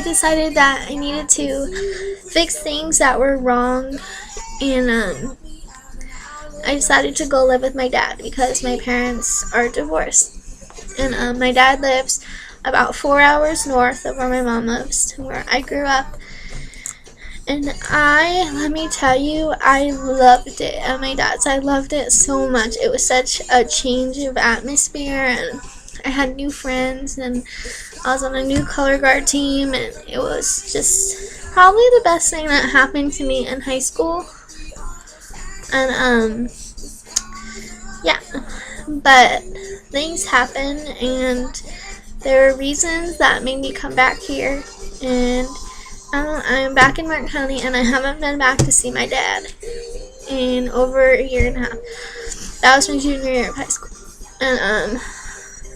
I decided that I needed to fix things that were wrong, and I decided to go live with my dad because my parents are divorced. And my dad lives about 4 hours north of where my mom lives, where I grew up. And let me tell you, I loved it at my dad's. I loved it so much. It was such a change of atmosphere, and I had new friends, and I was on a new color guard team, and it was just probably the best thing that happened to me in high school. And yeah, but things happen, and there were reasons that made me come back here, and I'm back in Martin County, and I haven't been back to see my dad in over a year and a half. That was my junior year of high school, and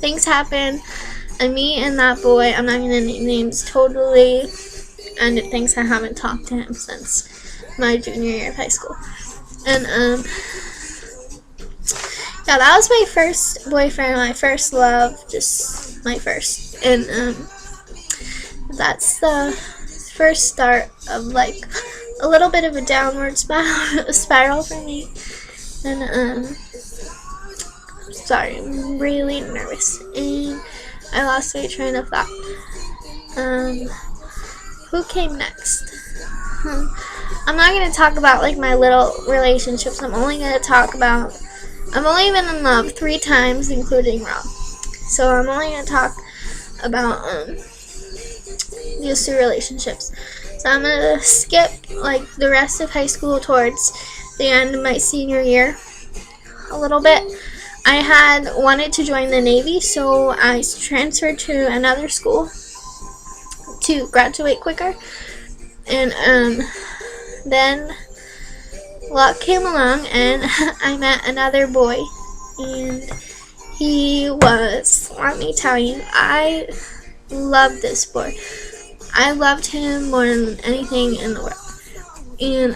things happen, and me and that boy, I'm not gonna name names, totally ended things. I haven't talked to him since my junior year of high school, and yeah, that was my first boyfriend, my first love, just my first, and that's the first start of like a little bit of a downward spiral for me. And sorry, I'm really nervous, and I lost my train of thought. Who came next? I'm not gonna talk about like my little relationships. I'm only been in love 3 times, including Rob. So I'm only gonna talk about these 2 relationships. So I'm gonna skip like the rest of high school towards the end of my senior year a little bit. I had wanted to join the Navy, so I transferred to another school to graduate quicker. And then luck came along, and I met another boy, and he was, let me tell you, I loved this boy. I loved him more than anything in the world. And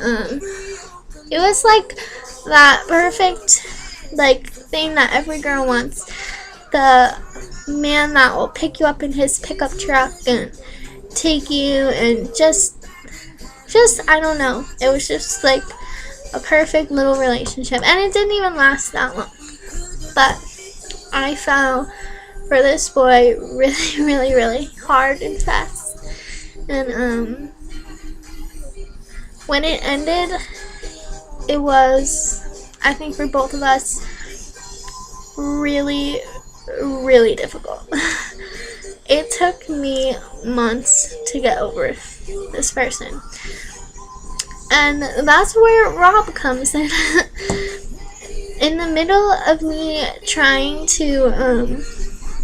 it was like that perfect like thing that every girl wants. The man that will pick you up in his pickup truck and take you, and just I don't know. It was just like a perfect little relationship, and it didn't even last that long. But I fell for this boy really, really, really hard and fast. And when it ended, it was, I think for both of us, really, really difficult. It took me months to get over this person. And that's where Rob comes in. In the middle of me trying to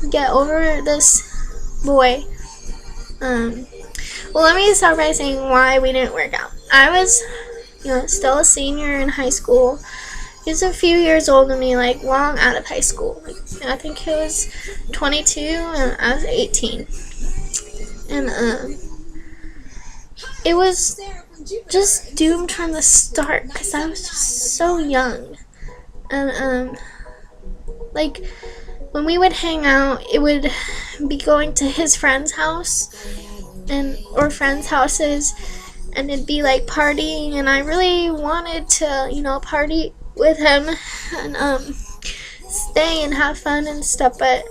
get over this boy, well, let me start by saying why we didn't work out. I was, still a senior in high school. He was a few years older than me, like long out of high school. I think he was 22 and I was 18. And it was just doomed from the start because I was just so young. And like when we would hang out, it would be going to his friend's house or friends' houses, and it'd be like partying, and I really wanted to, party with him and stay and have fun and stuff, but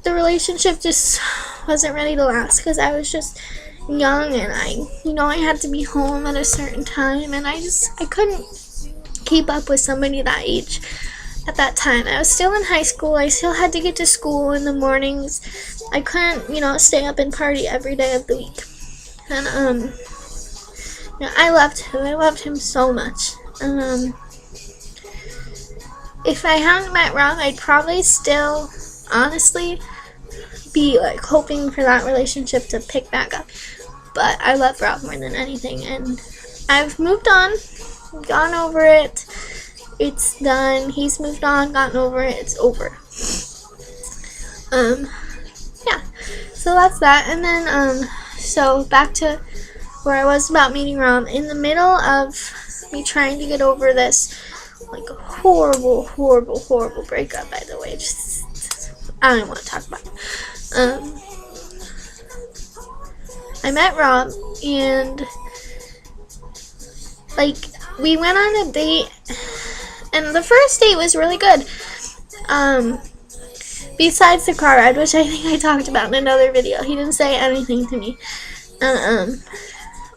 the relationship just wasn't ready to last because I was just young, and I had to be home at a certain time, and I couldn't keep up with somebody that age at that time. I was still in high school. I still had to get to school in the mornings. I couldn't, stay up and party every day of the week. And I loved him. I loved him so much. If I hadn't met Rob, I'd probably still, honestly, be like hoping for that relationship to pick back up. But I love Rob more than anything, and I've moved on, gone over it. It's done. He's moved on, gotten over it. It's over. Yeah. So that's that. And then so back to where I was about meeting Rob. In the middle of me trying to get over this like horrible, horrible, horrible breakup, by the way. Just I don't even want to talk about it. I met Rob, and like we went on a date, and the first date was really good. Besides the car ride, which I think I talked about in another video, he didn't say anything to me.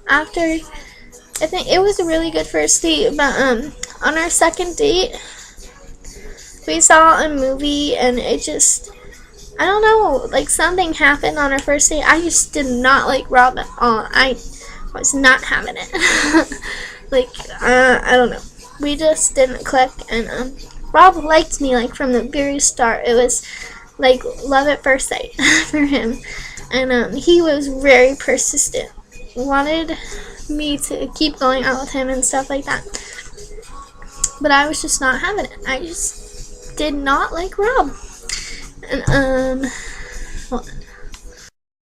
After, I think it was a really good first date, but on our second date, we saw a movie, and it just, I don't know, like something happened on our first date. I just did not like Rob at all. I was not having it. Like, I don't know. We just didn't click, and Rob liked me like from the very start. It was like love at first sight for him, and he was very persistent. Wanted me to keep going out with him and stuff like that, but I was just not having it. I just did not like Rob, and